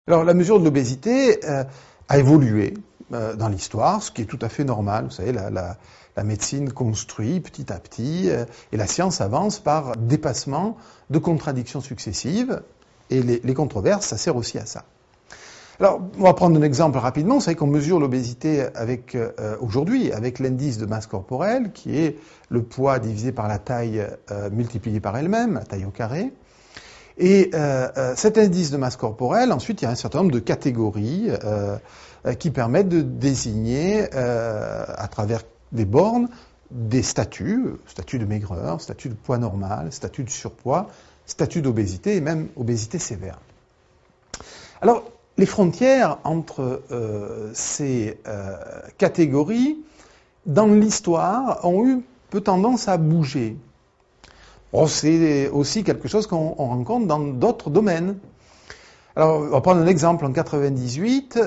Alors la mesure de l'obésité a évolué dans l'histoire, ce qui est tout à fait normal. Vous savez, la médecine construit petit à petit et la science avance par dépassement de contradictions successives et les controverses, ça sert aussi à ça. Alors, on va prendre un exemple rapidement. Vous savez qu'on mesure l'obésité aujourd'hui avec l'indice de masse corporelle, qui est le poids divisé par la taille multiplié par elle-même, la taille au carré. Et cet indice de masse corporelle, ensuite, il y a un certain nombre de catégories qui permettent de désigner, à travers des bornes, des statuts, statut de maigreur, statut de poids normal, statut de surpoids, statut d'obésité et même obésité sévère. Alors, les frontières entre ces catégories, dans l'histoire, ont eu peu tendance à bouger. Bon, c'est aussi quelque chose qu'on rencontre dans d'autres domaines. Alors, on va prendre un exemple. En 1998,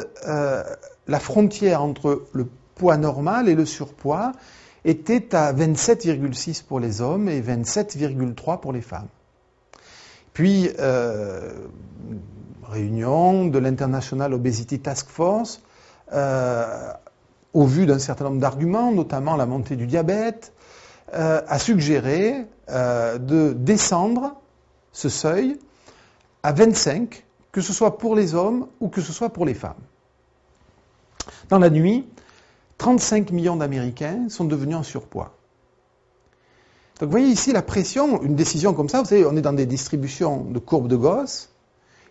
la frontière entre le poids normal et le surpoids était à 27,6 pour les hommes et 27,3 pour les femmes. Puis, réunion de l'International Obesity Task Force, au vu d'un certain nombre d'arguments, notamment la montée du diabète, a suggéré de descendre ce seuil à 25, que ce soit pour les hommes ou que ce soit pour les femmes. Dans la nuit, 35 millions d'Américains sont devenus en surpoids. Donc vous voyez ici la pression, une décision comme ça, vous savez, on est dans des distributions de courbes de Gauss,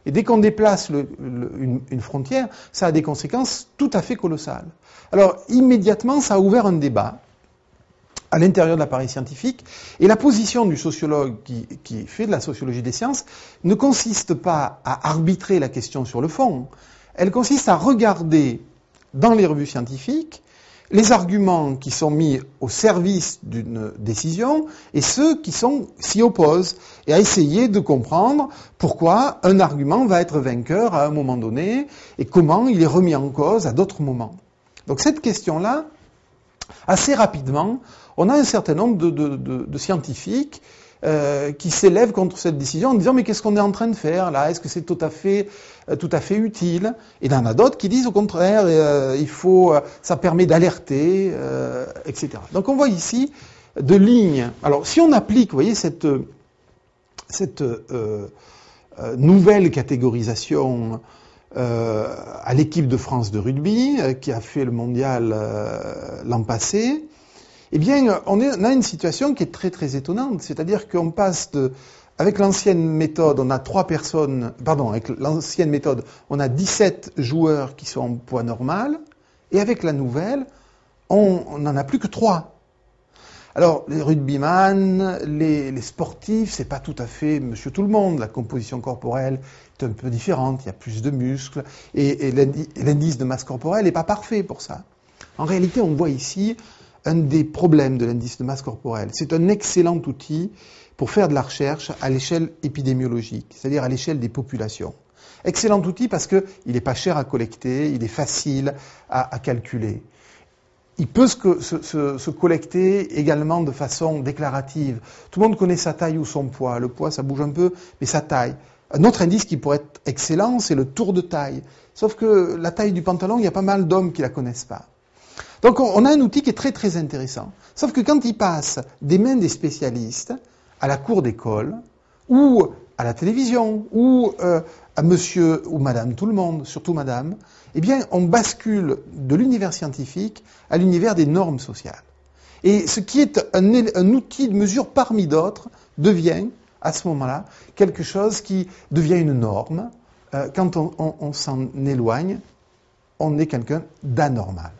et dès qu'on déplace une frontière, ça a des conséquences tout à fait colossales. Alors immédiatement, ça a ouvert un débat à l'intérieur de l'appareil scientifique, et la position du sociologue qui fait de la sociologie des sciences ne consiste pas à arbitrer la question sur le fond, elle consiste à regarder dans les revues scientifiques les arguments qui sont mis au service d'une décision et ceux qui s'y opposent, et à essayer de comprendre pourquoi un argument va être vainqueur à un moment donné et comment il est remis en cause à d'autres moments. Donc cette question-là, assez rapidement, on a un certain nombre de scientifiques qui s'élèvent contre cette décision en disant mais qu'est-ce qu'on est en train de faire là? Est-ce que c'est tout à fait utile? Et il y en a d'autres qui disent au contraire, ça permet d'alerter, etc. Donc on voit ici de lignes. Alors si on applique, vous voyez, cette nouvelle catégorisation à l'équipe de France de rugby qui a fait le mondial l'an passé, eh bien, on a une situation qui est très très étonnante. C'est-à-dire qu'on passe avec l'ancienne méthode, on a avec l'ancienne méthode, on a 17 joueurs qui sont en poids normal, et avec la nouvelle, on n'en a plus que 3. Alors, les rugbyman, les sportifs, c'est pas tout à fait monsieur tout le monde. La composition corporelle est un peu différente, il y a plus de muscles, et l'indice de masse corporelle n'est pas parfait pour ça. En réalité, on voit ici un des problèmes de l'indice de masse corporelle. C'est un excellent outil pour faire de la recherche à l'échelle épidémiologique, c'est-à-dire à l'échelle des populations. Excellent outil parce qu'il n'est pas cher à collecter, il est facile à calculer. Il peut se collecter également de façon déclarative. Tout le monde connaît sa taille ou son poids. Le poids, ça bouge un peu, mais sa taille. Un autre indice qui pourrait être excellent, c'est le tour de taille. Sauf que la taille du pantalon, il y a pas mal d'hommes qui la connaissent pas. Donc on a un outil qui est très très intéressant. Sauf que quand il passe des mains des spécialistes à la cour d'école, ou à la télévision, ou à monsieur ou madame tout le monde, surtout madame, eh bien on bascule de l'univers scientifique à l'univers des normes sociales. Et ce qui est un outil de mesure parmi d'autres devient, à ce moment-là, quelque chose qui devient une norme. Quand on s'en éloigne, on est quelqu'un d'anormal.